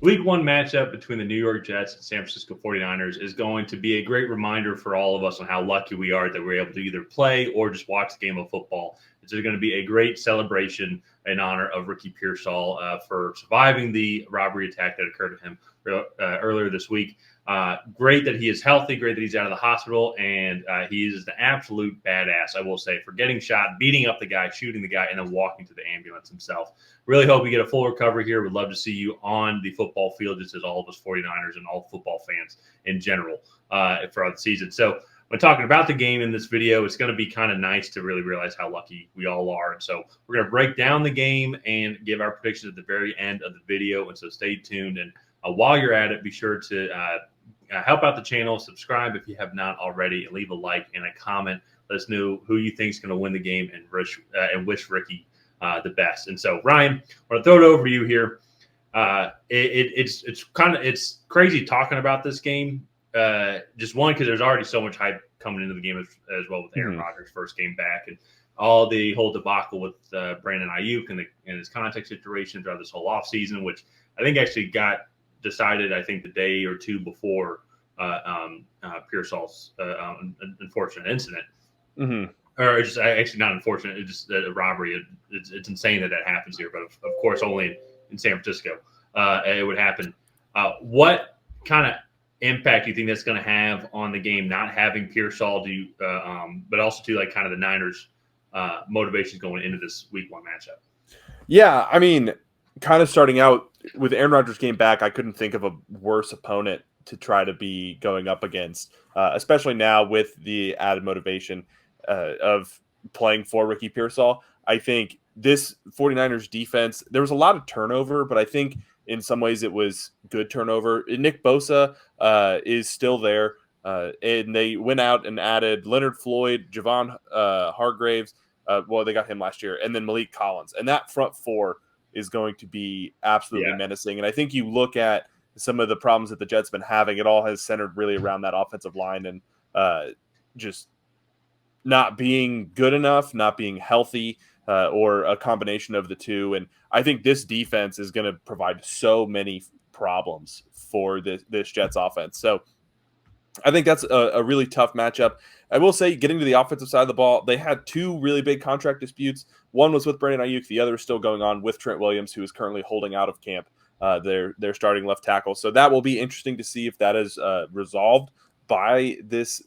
Week 1 matchup between the New York Jets and San Francisco 49ers is going to be a great reminder for all of us on how lucky we are that we're able to either play or just watch the game of football. It's going to be a great celebration in honor of Ricky Pearsall for surviving the robbery attack that occurred to him earlier this week. Great that he is healthy, great that he's out of the hospital, and he is the absolute badass, I will say, for getting shot, beating up the guy, shooting the guy, and then walking to the ambulance himself. Really hope you get a full recovery here. Would love to see you on the football field, just as all of us 49ers and all football fans in general throughout the season. So when talking about the game in this video, it's going to be kind of nice to really realize how lucky we all are. And so we're going to break down the game and give our predictions at the very end of the video. And so stay tuned. And while you're at it, be sure to help out the channel, subscribe if you have not already, and leave a like and a comment. Let us know who you think is going to win the game and wish Ricky the best. And so, Ryan, I want to throw it over to you here. It's crazy talking about this game. Just one, because there's already so much hype coming into the game as well with Aaron Rodgers' first game back, and all the whole debacle with Brandon Ayuk and his contract situation throughout this whole offseason, which I think actually got decided, I think, the day or two before Pearsall's unfortunate incident. Or it's just actually not unfortunate. It's just a robbery. It's insane that happens here, but of course only in San Francisco it would happen. What kind of impact do you think that's going to have on the game, not having Pearsall do, but also to like kind of the Niners' motivations going into this Week 1 matchup? Yeah, I mean, kind of starting out with Aaron Rodgers' game back, I couldn't think of a worse opponent to try to be going up against, especially now with the added motivation of playing for Ricky Pearsall. I think this 49ers defense, there was a lot of turnover, but I think in some ways it was good turnover. Nick Bosa is still there, and they went out and added Leonard Floyd, Javon Hargraves. Well, they got him last year, and then Malik Collins. And that front four is going to be absolutely menacing. And I think you look at some of the problems that the Jets have been having, it all has centered really around that offensive line and just not being good enough, not being healthy, or a combination of the two. And I think this defense is going to provide so many problems for this Jets offense. So I think that's a really tough matchup. I will say, getting to the offensive side of the ball, they had two really big contract disputes. One was with Brandon Ayuk. The other is still going on with Trent Williams, who is currently holding out of camp. Their starting left tackle. So that will be interesting to see if that is resolved by this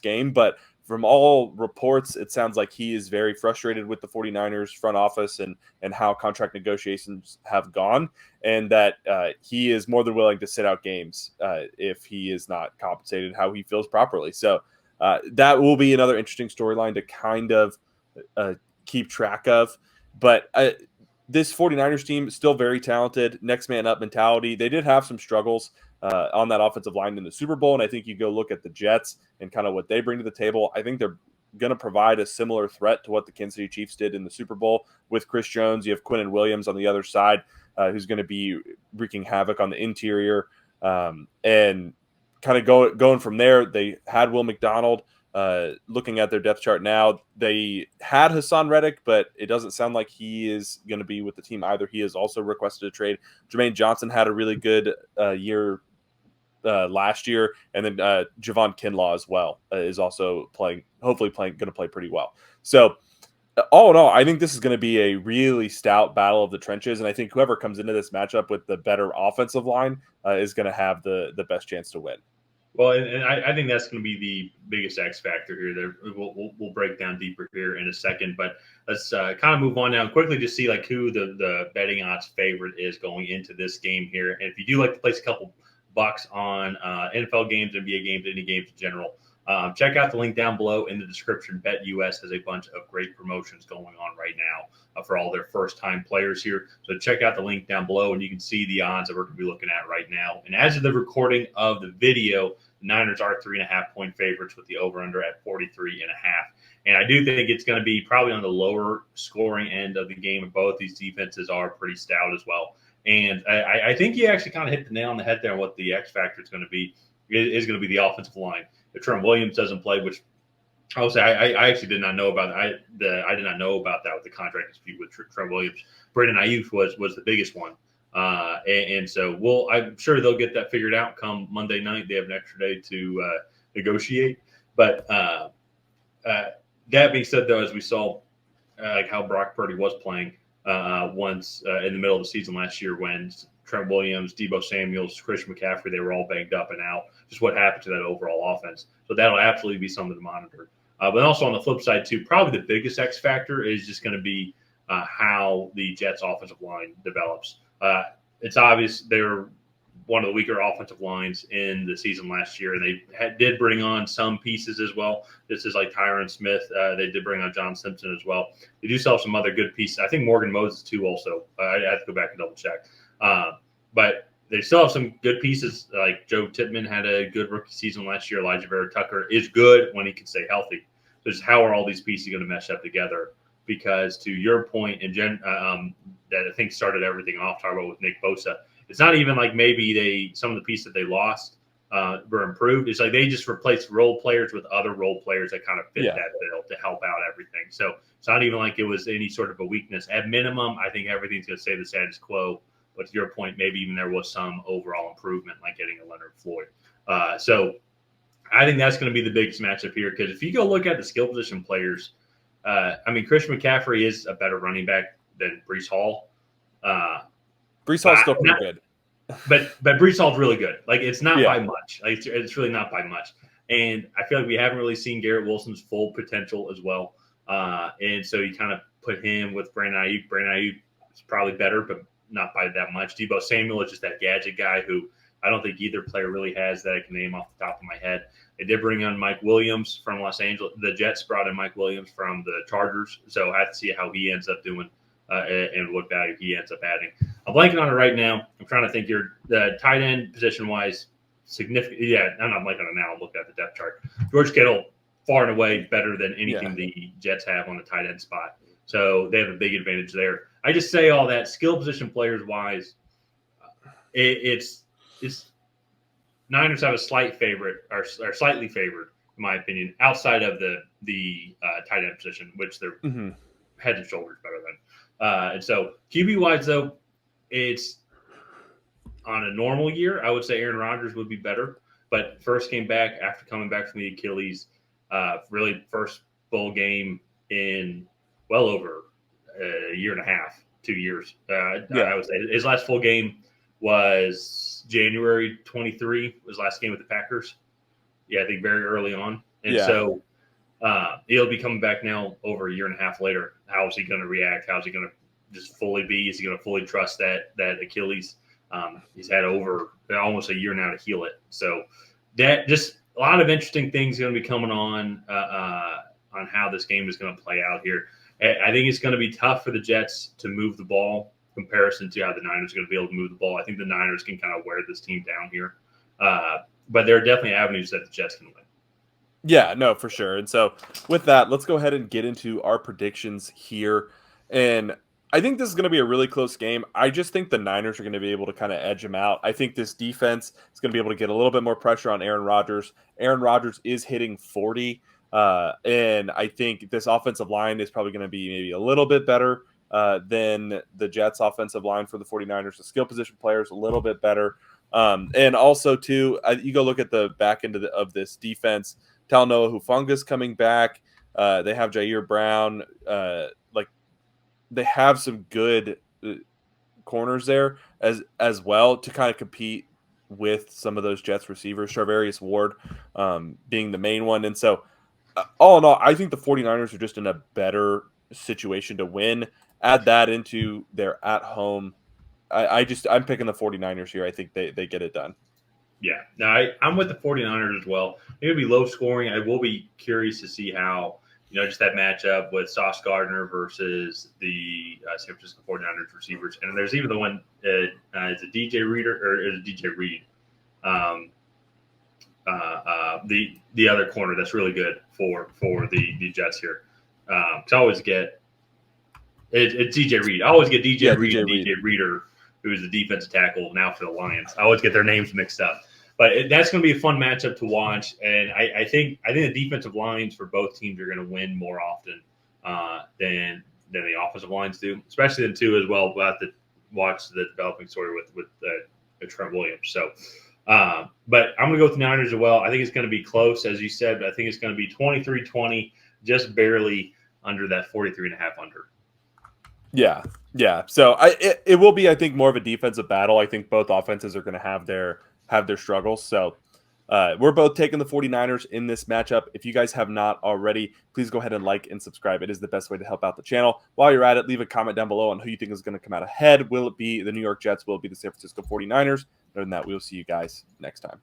game. But from all reports, it sounds like he is very frustrated with the 49ers front office and how contract negotiations have gone, and that he is more than willing to sit out games if he is not compensated how he feels properly. So that will be another interesting storyline to kind of keep track of. But this 49ers team is still very talented, next man up mentality. They did have some struggles on that offensive line in the Super Bowl, and I think you go look at the Jets and kind of what they bring to the table. I think they're going to provide a similar threat to what the Kansas City Chiefs did in the Super Bowl with Chris Jones. You have Quinnen Williams on the other side, who's going to be wreaking havoc on the interior, and kind of going from there. They had Will McDonald. Looking at their depth chart now, they had Hassan Reddick, but it doesn't sound like he is going to be with the team either. He has also requested a trade. Jermaine Johnson had a really good year last year, and then Javon Kinlaw as well is also going to play pretty well. So all in all, I think this is going to be a really stout battle of the trenches, and I think whoever comes into this matchup with the better offensive line is going to have the best chance to win. Well, and I think that's going to be the biggest X factor here. We'll break down deeper here in a second, but let's kind of move on now and quickly just see like who the betting odds favorite is going into this game here. And if you do like to place a couple bucks on NFL games, NBA games, any games in general, check out the link down below in the description. BetUS has a bunch of great promotions going on right now for all their first-time players here. So check out the link down below, and you can see the odds that we're going to be looking at right now. And as of the recording of the video, the Niners are 3.5-point favorites with the over-under at 43.5. And I do think it's going to be probably on the lower scoring end of the game. Both these defenses are pretty stout as well. And I think you actually kind of hit the nail on the head there on what the X factor is going to be. It is going to be the offensive line. If Trent Williams doesn't play, which I will say I actually did not know about. I did not know about that with the contract dispute with Trent Williams. Brandon Ayuk was the biggest one And so I'm sure they'll get that figured out come Monday night. They have an extra day to negotiate. But that being said, though, as we saw, like how Brock Purdy was playing once in the middle of the season last year when Trent Williams, Deebo Samuels, Christian McCaffrey, they were all banged up and out. Just what happened to that overall offense. So that'll absolutely be something to monitor. But also on the flip side, too, probably the biggest X factor is just going to be how the Jets' offensive line develops. It's obvious they were one of the weaker offensive lines in the season last year, and they did bring on some pieces as well. This is like Tyron Smith. They did bring on John Simpson as well. They do sell some other good pieces. I think Morgan Moses, too, also. I have to go back and double check. But they still have some good pieces. Like Joe Tippmann had a good rookie season last year. Elijah Vera Tucker is good when he can stay healthy. So just how are all these pieces going to mesh up together? Because to your point, and that I think started everything off, talking about with Nick Bosa, it's not even like maybe some of the pieces that they lost were improved. It's like they just replaced role players with other role players that kind of fit that bill to help out everything. So it's not even like it was any sort of a weakness. At minimum, I think everything's going to stay the status quo. But to your point, maybe even there was some overall improvement, like getting a Leonard Floyd. So I think that's going to be the biggest matchup here. Because if you go look at the skill position players, Christian McCaffrey is a better running back than Breece Hall. Breece Hall's still pretty good. But Breece Hall's really good. Like, it's not by much. Like, it's really not by much. And I feel like we haven't really seen Garrett Wilson's full potential as well. And so you kind of put him with Brandon Ayuk. Brandon Ayuk is probably better, but not by that much. Deebo Samuel is just that gadget guy who I don't think either player really has that I can name off the top of my head. They did bring on Mike Williams from Los Angeles. The Jets brought in Mike Williams from the Chargers. So I have to see how he ends up doing and what value he ends up adding. I'm blanking on it right now. I'm trying to think the tight end position-wise significant. Yeah, I'm not blanking on it now. I'm looking at the depth chart. George Kittle, far and away better than anything the Jets have on the tight end spot. So they have a big advantage there. I just say all that skill position players-wise, it's Niners have a slight favorite or slightly favored, in my opinion, outside of the tight end position, which they're head and shoulders better than. And so QB-wise, though, it's on a normal year, I would say Aaron Rodgers would be better. But first came back after coming back from the Achilles, really first full game in well over a year and a half, 2 years. I would say his last full game was January 23, was last game with the Packers. Yeah, I think very early on. And so he'll be coming back now over a year and a half later. How is he going to react? How is he going to just fully be? Is he going to fully trust that Achilles? He's had over almost a year now to heal it. So that just a lot of interesting things going to be coming on how this game is going to play out here. I think it's going to be tough for the Jets to move the ball in comparison to how the Niners are going to be able to move the ball. I think the Niners can kind of wear this team down here. But there are definitely avenues that the Jets can win. Yeah, no, for sure. And so with that, let's go ahead and get into our predictions here. And I think this is going to be a really close game. I just think the Niners are going to be able to kind of edge them out. I think this defense is going to be able to get a little bit more pressure on Aaron Rodgers. Aaron Rodgers is hitting 40. And I think this offensive line is probably going to be maybe a little bit better than the Jets offensive line for the 49ers. The skill position players a little bit better. And also, too, you go look at the back end of this defense. Talanoa Hufanga's coming back. They have Jair Brown. They have some good corners there as well to kind of compete with some of those Jets receivers. Charvarius Ward being the main one. And so, all in all, I think the 49ers are just in a better situation to win. Add that into their at-home. I'm picking the 49ers here. I think they get it done. Yeah. No, I'm with the 49ers as well. It'll be low scoring. I will be curious to see how, just that matchup with Sauce Gardner versus the San Francisco 49ers receivers. And there's even the one, is it DJ Reader or is it DJ Reed? The other corner that's really good for the Jets here. Because I always get it's DJ Reed. I always get DJ Reed and DJ Reader, who is the defensive tackle now for the Lions. I always get their names mixed up. But that's going to be a fun matchup to watch, and I think the defensive lines for both teams are going to win more often than the offensive lines do, especially the two as well. About watch the developing story with Trent Williams. So, but I'm going to go with the Niners as well. I think it's going to be close, as you said, but I think it's going to be 23-20, just barely under that 43.5 under. Yeah. So it will be, I think, more of a defensive battle. I think both offenses are going to have their struggles. So we're both taking the 49ers in this matchup. If you guys have not already, please go ahead and like and subscribe. It is the best way to help out the channel. While you're at it, leave a comment down below on who you think is going to come out ahead. Will it be the New York Jets? Will it be the San Francisco 49ers? Other than that, we'll see you guys next time.